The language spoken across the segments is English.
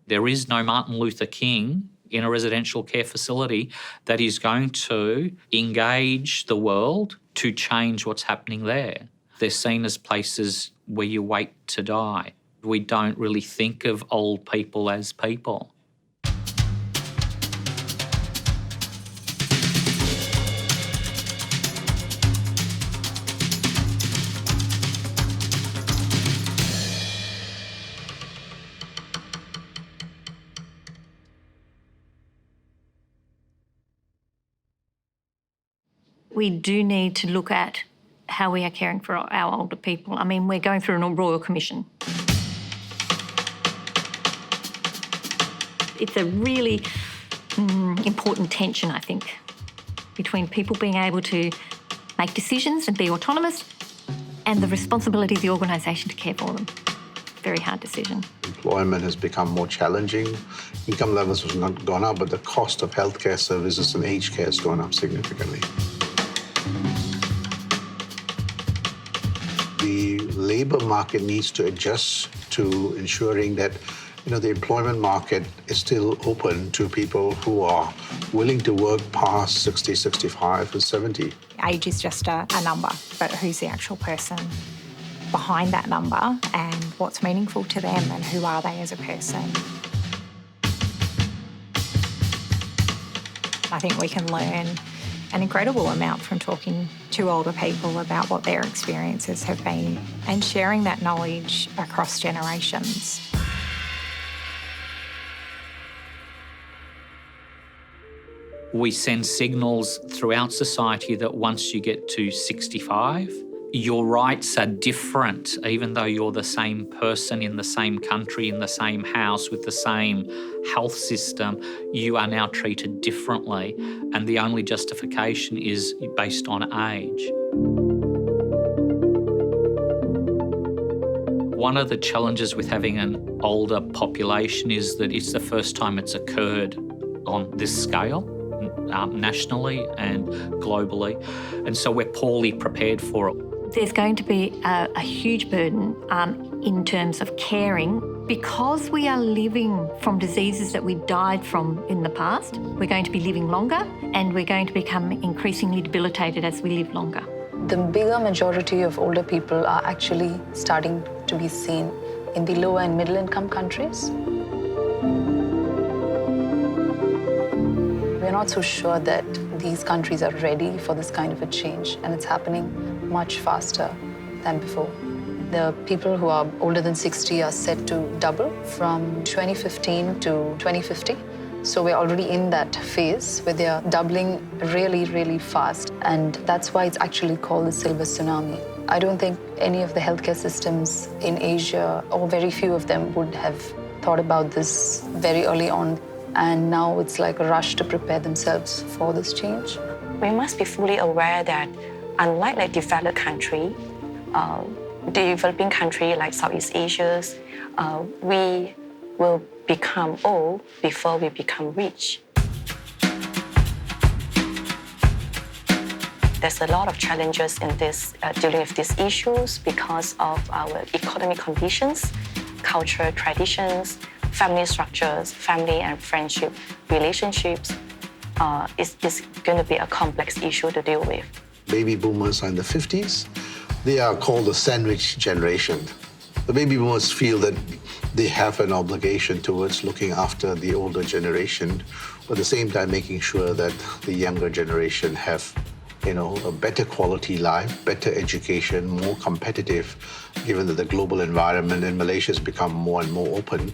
There is no Martin Luther King in a residential care facility that is going to engage the world to change what's happening there. They're seen as places where you wait to die. We don't really think of old people as people. We do need to look at how we are caring for our older people. I mean, we're going through a royal commission. It's a really important tension, I think, between people being able to make decisions and be autonomous and the responsibility of the organisation to care for them. Very hard decision. Employment has become more challenging. Income levels have not gone up, but the cost of healthcare services and aged care has gone up significantly. The labour market needs to adjust to ensuring that the employment market is still open to people who are willing to work past 60, 65 and 70. Age is just a number, but who's the actual person behind that number and what's meaningful to them and who are they as a person? I think we can learn an incredible amount from talking to older people about what their experiences have been and sharing that knowledge across generations. We send signals throughout society that once you get to 65, your rights are different, even though you're the same person in the same country, in the same house, with the same health system, you are now treated differently. And the only justification is based on age. One of the challenges with having an older population is that it's the first time it's occurred on this scale, nationally and globally. And so we're poorly prepared for it. There's going to be a huge burden in terms of caring because we are living from diseases that we died from in the past. We're going to be living longer and we're going to become increasingly debilitated as we live longer. The bigger majority of older people are actually starting to be seen in the lower and middle income countries. We're not so sure that these countries are ready for this kind of a change, and it's happening much faster than before. The people who are older than 60 are set to double from 2015 to 2050. So we're already in that phase where they're doubling really, really fast. And that's why it's actually called the silver tsunami. I don't think any of the healthcare systems in Asia, or very few of them, would have thought about this very early on. And now it's like a rush to prepare themselves for this change. We must be fully aware that unlike a developed country, developing country like Southeast Asia, we will become old before we become rich. There's a lot of challenges in this dealing with these issues because of our economic conditions, cultural traditions, family structures, family and friendship relationships. It's going to be a complex issue to deal with. Baby boomers are in the 50s. They are called the sandwich generation. The baby boomers feel that they have an obligation towards looking after the older generation, but at the same time making sure that the younger generation have a better quality life, better education, more competitive, given that the global environment in Malaysia has become more and more open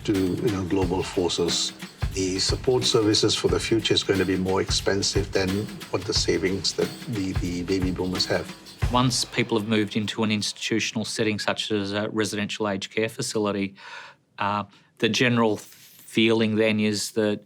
to global forces. The support services for the future is going to be more expensive than what the savings that the baby boomers have. Once people have moved into an institutional setting such as a residential aged care facility, the general feeling then is that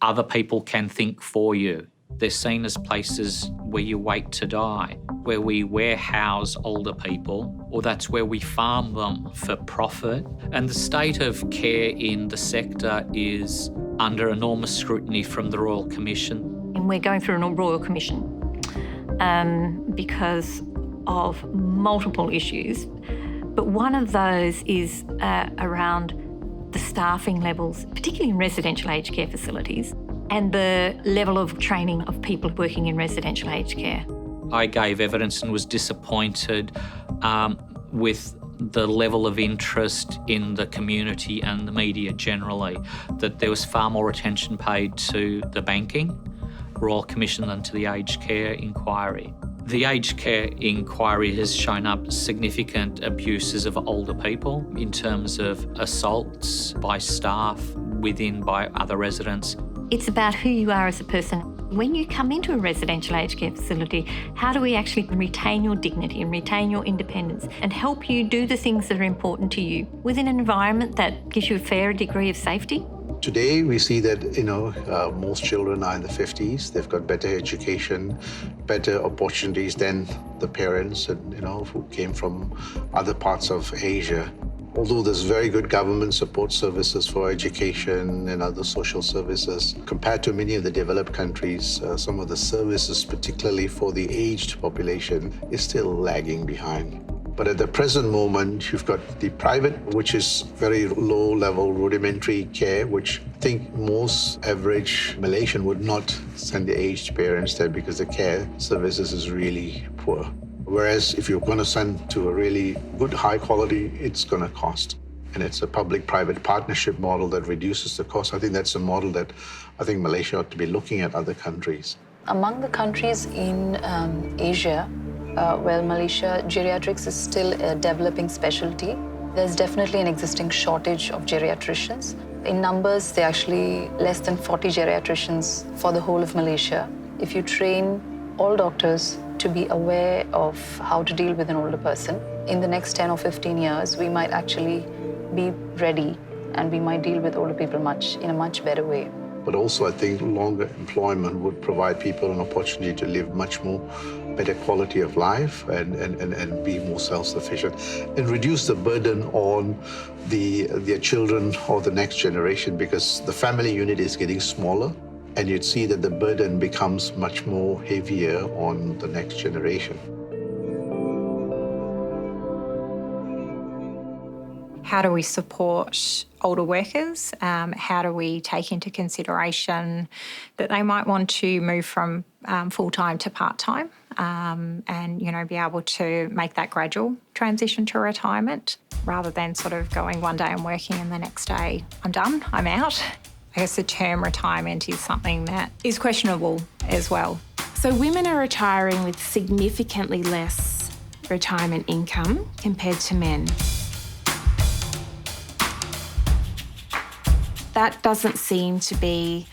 other people can think for you. They're seen as places where you wait to die, where we warehouse older people, or that's where we farm them for profit. And the state of care in the sector is under enormous scrutiny from the Royal Commission. And we're going through a Royal Commission because of multiple issues. But one of those is around the staffing levels, particularly in residential aged care facilities, and the level of training of people working in residential aged care. I gave evidence and was disappointed with the level of interest in the community and the media generally, that there was far more attention paid to the banking Royal Commission than to the aged care inquiry. The aged care inquiry has shown up significant abuses of older people in terms of assaults by staff, by other residents. It's about who you are as a person. When you come into a residential aged care facility, how do we actually retain your dignity and retain your independence and help you do the things that are important to you within an environment that gives you a fair degree of safety? Today, we see that, most children are in the 50s. They've got better education, better opportunities than the parents, who came from other parts of Asia. Although there's very good government support services for education and other social services, compared to many of the developed countries, some of the services, particularly for the aged population, is still lagging behind. But at the present moment, you've got the private, which is very low-level rudimentary care, which I think most average Malaysian would not send their aged parents there because the care services is really poor. Whereas if you're going to send to a really good, high quality, it's going to cost. And it's a public-private partnership model that reduces the cost. I think that's a model that I think Malaysia ought to be looking at other countries. Among the countries in Asia, Malaysia, geriatrics is still a developing specialty. There's definitely an existing shortage of geriatricians. In numbers, there are actually less than 40 geriatricians for the whole of Malaysia. If you train all doctors to be aware of how to deal with an older person, in the next 10 or 15 years, we might actually be ready and we might deal with older people in a much better way. But also, I think longer employment would provide people an opportunity to live much more better quality of life and be more self-sufficient and reduce the burden on their children or the next generation, because the family unit is getting smaller and you'd see that the burden becomes much more heavier on the next generation. How do we support older workers? How do we take into consideration that they might want to move from full-time to part-time and, be able to make that gradual transition to retirement rather than sort of going one day I'm working and the next day I'm done, I'm out. I guess the term retirement is something that is questionable as well. So women are retiring with significantly less retirement income compared to men. That doesn't seem to be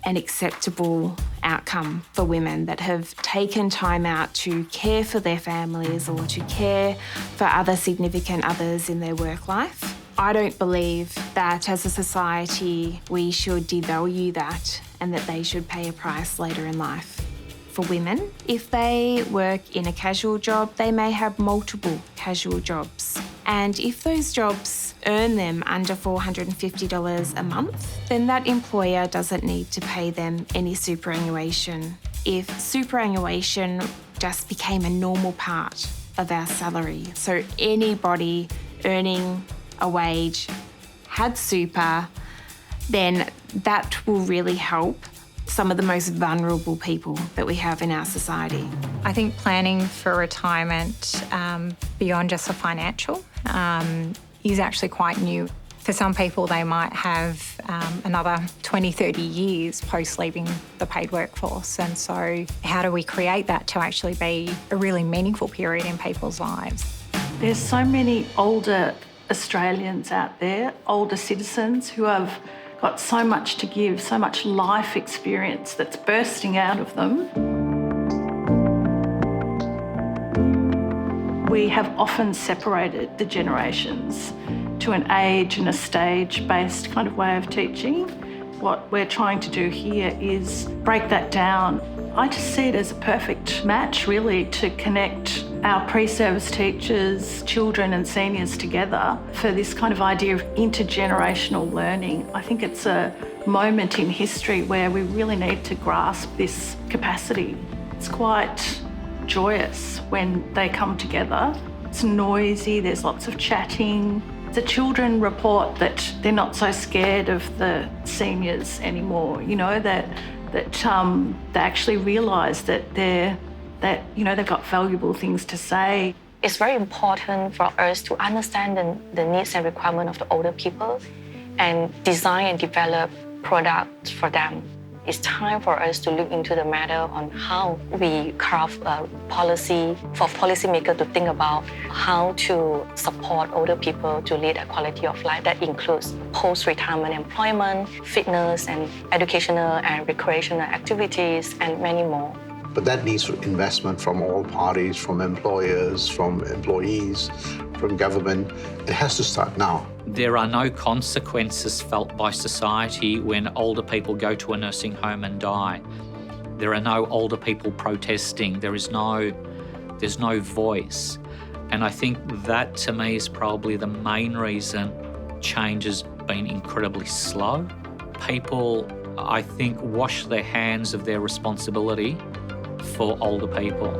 an acceptable outcome for women that have taken time out to care for their families or to care for other significant others in their work life. I don't believe that as a society we should devalue that and that they should pay a price later in life. For women, if they work in a casual job, they may have multiple casual jobs. And if those jobs earn them under $450 a month, then that employer doesn't need to pay them any superannuation. If superannuation just became a normal part of our salary, so anybody earning a wage had super, then that will really help some of the most vulnerable people that we have in our society. I think planning for retirement beyond just the financial is actually quite new. For some people, they might have another 20, 30 years post leaving the paid workforce. And so how do we create that to actually be a really meaningful period in people's lives? There's so many older Australians out there, older citizens who have got so much to give, so much life experience that's bursting out of them. We have often separated the generations to an age and a stage-based kind of way of teaching. What we're trying to do here is break that down. I just see it as a perfect match, really, to connect our pre-service teachers, children and seniors together for this kind of idea of intergenerational learning. I think it's a moment in history where we really need to grasp this capacity. It's quite joyous when they come together. It's noisy, there's lots of chatting, The children report that they're not so scared of the seniors anymore, you know, that they actually realise that they've got valuable things to say. It's very important for us to understand the needs and requirements of the older people and design and develop products for them. It's time for us to look into the matter on how we craft a policy for policymakers to think about how to support older people to lead a quality of life that includes post-retirement employment, fitness and educational and recreational activities, and many more. But that needs investment from all parties, from employers, from employees, from government. It has to start now. There are no consequences felt by society when older people go to a nursing home and die. There are no older people protesting. There's no voice. And I think that, to me, is probably the main reason change has been incredibly slow. People, I think, wash their hands of their responsibility for older people.